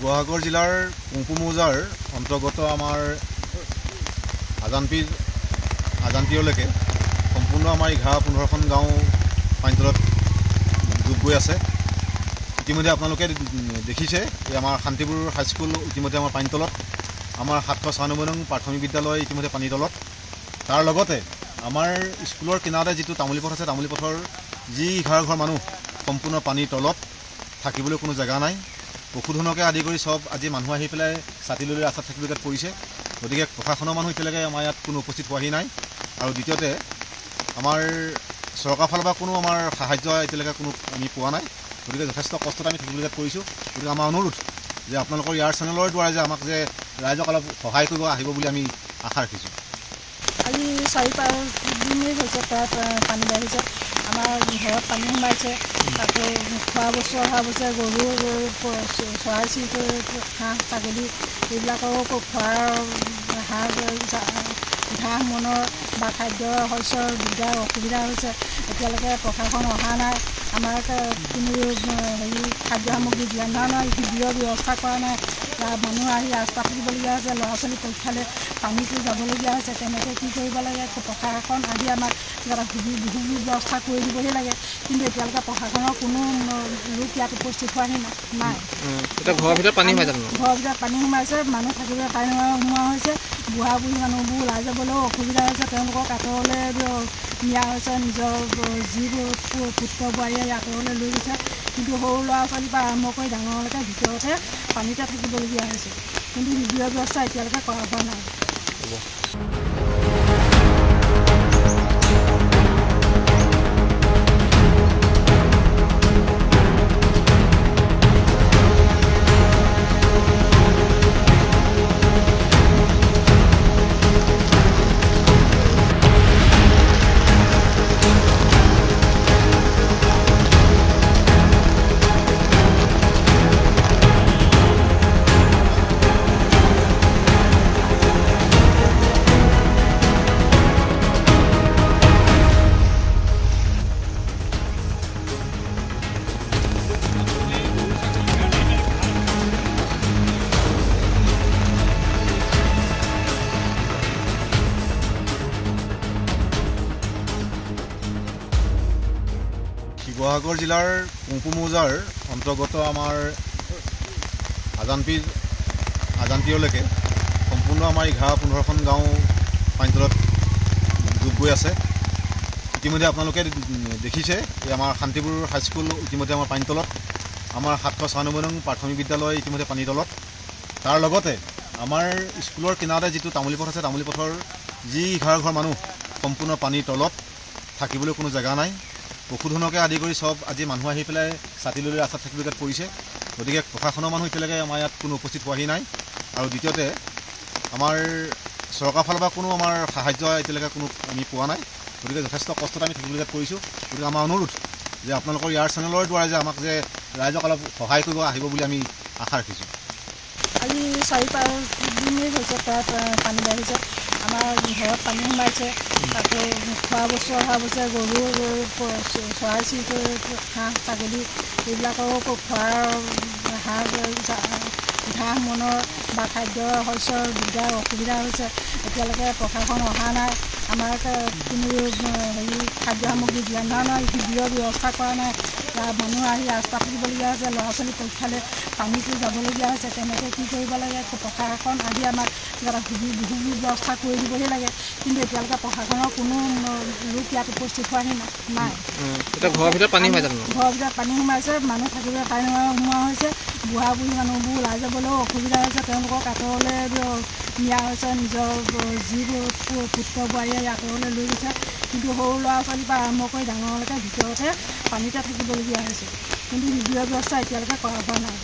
শিৱসাগৰ জিলাৰ কুংপু মৌজাৰ অন্তৰ্গত আমাৰ আজানপীৰলৈকে সম্পূৰ্ণ আমাৰ 11-15খন গাঁও পানীতলত ডুব গৈ আছে। ইতিমধ্যে আপোনালোকে দেখিছে যে আমাৰ শান্তিপুৰ হাইস্কুল ইতিমধ্যে আমাৰ পানীতলত, আমাৰ 796 নং প্ৰাথমিক বিদ্যালয় ইতিমধ্যে পানীৰ তলত। তাৰ লগতে আমাৰ স্কুলৰ কিনাৰতে যিটো তামুলী পথ আছে, তামুলী পথৰ যি 11 ঘৰ মানুহ সম্পূৰ্ণ পানীৰ তলত, থাকিবলৈ কোনো জেগা নাই। পশুধনকে আদি কৰি সব আজি মানুহ আহি পেলাই ছাতি লৈ ৰাস্তাত থাকিবলগীয়াত পৰিছে। গতিকে প্ৰশাসনৰ মানুহ এতিয়ালৈকে আমাৰ ইয়াত কোনো উপস্থিত হোৱাহি নাই। আৰু দ্বিতীয়তে আমাৰ চৰকাৰৰ ফালৰ পৰা কোনো আমাৰ সাহায্য এতিয়ালৈকে কোনো আমি পোৱা নাই। গতিকে যথেষ্ট কষ্টত আমি থাকিবলগীয়াত পৰিছোঁ। গতিকে আমাৰ অনুৰোধ যে আপোনালোকৰ ইয়াৰ চেনেলৰ দ্বাৰা যে আমাক যে ৰাইজক অলপ সহায় কৰিব আহিব বুলি আমি আশা ৰাখিছোঁ। আজি 4-5 দিনেই হৈছে প্ৰায় পানী বাঢ়িছে। আমাৰ ঘৰত পানী সোমাইছে, আকৌ খোৱা বস্তু অহা হৈছে, গৰু চৰাই চিৰিকটি হাঁহ ছাগলী এইবিলাকৰো খোৱাৰ ঘাঁহ মনৰ বা খাদ্য শস্যৰ দিগদাৰ অসুবিধা হৈছে। এতিয়ালৈকে প্ৰশাসন অহা নাই। আমাৰ কোনো খাদ্য সামগ্ৰী যিমান ধৰণৰ শিবিৰৰ ব্যৱস্থা কৰা নাই। মানুহ আহি ৰাস্তাত থাকিবলগীয়া হৈছে, ল'ৰা ছোৱালী পৰীক্ষালৈ পানীটো যাবলগীয়া হৈছে। তেনেকৈ কি কৰিব লাগে, প্ৰশাসন আহি আমাক এটা সুবিধা ব্যৱস্থা কৰি দিবহি লাগে। কিন্তু এতিয়ালৈকে প্ৰশাসনৰ কোনো লোক ইয়াত উপস্থিত হোৱাহি নাই। ঘৰৰ ভিতৰত পানী সোমাইছে, মানুহ থাকিবলৈ ঠাই নোহোৱা হৈছে। বুঢ়া বুঢ়ী মানুহবোৰ ওলাই যাবলৈও অসুবিধা হৈছে। তেওঁলোকক আঁতৰলৈ নিয়া হৈছে, নিজৰ যিবোৰ পুত্ৰ বোৱাৰীয়ে আঁতৰলৈ লৈ গৈছে। কিন্তু সৰু ল'ৰা ছোৱালীৰ পৰা আৰম্ভ কৰি ডাঙৰলৈকে ভিতৰতে পানীতে থাকিবলগীয়া হৈছে। কিন্তু শিবিৰৰ ব্যৱস্থা এতিয়ালৈকে কৰা হোৱা নাই। শিৱসাগৰ জিলাৰ কুংপু মৌজাৰ অন্তৰ্গত আমাৰ আজানপীৰলৈকে সম্পূৰ্ণ আমাৰ 11-15খন গাঁও পানীতলত ডুব গৈ আছে। ইতিমধ্যে আপোনালোকে দেখিছে যে আমাৰ শান্তিপুৰ হাইস্কুল ইতিমধ্যে আমাৰ পানীতলত, আমাৰ 796 নং প্ৰাথমিক বিদ্যালয় ইতিমধ্যে পানীৰ তলত। তাৰ লগতে আমাৰ স্কুলৰ কিনাৰতে যিটো তামুলী পথ আছে, তামুলী পথৰ যি 11 ঘৰ মানুহ সম্পূৰ্ণ পানীৰ তলত, থাকিবলৈ কোনো জেগা নাই। পশুধনকে আদি কৰি সব আজি মানুহ আহি পেলাই ছাতি লৈ ৰাস্তাত থাকিবলগীয়াত পৰিছে। গতিকে প্ৰশাসনৰ মানুহ এতিয়ালৈকে আমাৰ ইয়াত কোনো উপস্থিত হোৱাহি নাই। আৰু দ্বিতীয়তে আমাৰ চৰকাৰৰ ফালৰ পৰা কোনো আমাৰ সাহায্য এতিয়ালৈকে কোনো আমি পোৱা নাই। গতিকে যথেষ্ট কষ্টত আমি থাকিবলগীয়াত পৰিছোঁ। গতিকে আমাৰ অনুৰোধ যে আপোনালোকৰ ইয়াৰ চেনেলৰ দ্বাৰা যে আমাক যে ৰাইজক অলপ সহায় কৰিব আহিব বুলি আমি আশা ৰাখিছোঁ। আজি 4-5 দিনেই হৈছে প্ৰায় পানী বাঢ়িছে। আমাৰ ঘৰত পানী সোমাইছে, আকৌ খোৱা বস্তু অহা হৈছে, গৰু চৰাই চিৰিকটি হাঁহ ছাগলী এইবিলাকৰো খোৱাৰ ঘাঁহ মনৰ বা খাদ্য শস্যৰ দিগদাৰ অসুবিধা হৈছে। এতিয়ালৈকে প্ৰশাসন অহা নাই। আমাৰ কোনো খাদ্য সামগ্ৰী যিমান ধৰণৰ শিবিৰৰ ব্যৱস্থা কৰা নাই। মানুহ আহি ৰাস্তাত থাকিবলগীয়া হৈছে, ল'ৰা ছোৱালী পৰীক্ষালৈ পানীটো যাবলগীয়া হৈছে। তেনেকৈ কি কৰিব লাগে, প্ৰশাসন আহি আমাক এটা সুবিধা ব্যৱস্থা কৰি দিবহি লাগে। কিন্তু এতিয়ালৈকে প্ৰশাসনৰ কোনো লোক ইয়াত উপস্থিত হোৱাহি নাই। ঘৰৰ ভিতৰত পানী সোমাইছে, মানুহ থাকিবলৈ ঠাই নোহোৱা হৈছে। বুঢ়া বুঢ়ী মানুহবোৰ ওলাই যাবলৈও অসুবিধা হৈছে। তেওঁলোকক আঁতৰলৈ নিয়া হৈছে, নিজৰ যিবোৰ পুত্ৰ বোৱাৰীয়ে আঁতৰলৈ লৈ গৈছে। কিন্তু সৰু ল'ৰা ছোৱালীৰ পৰা আৰম্ভ কৰি ডাঙৰলৈকে ভিতৰতে পানীতে থাকিবলগীয়া হৈছে। কিন্তু শিবিৰৰ ব্যৱস্থা এতিয়ালৈকে কৰা হোৱা নাই।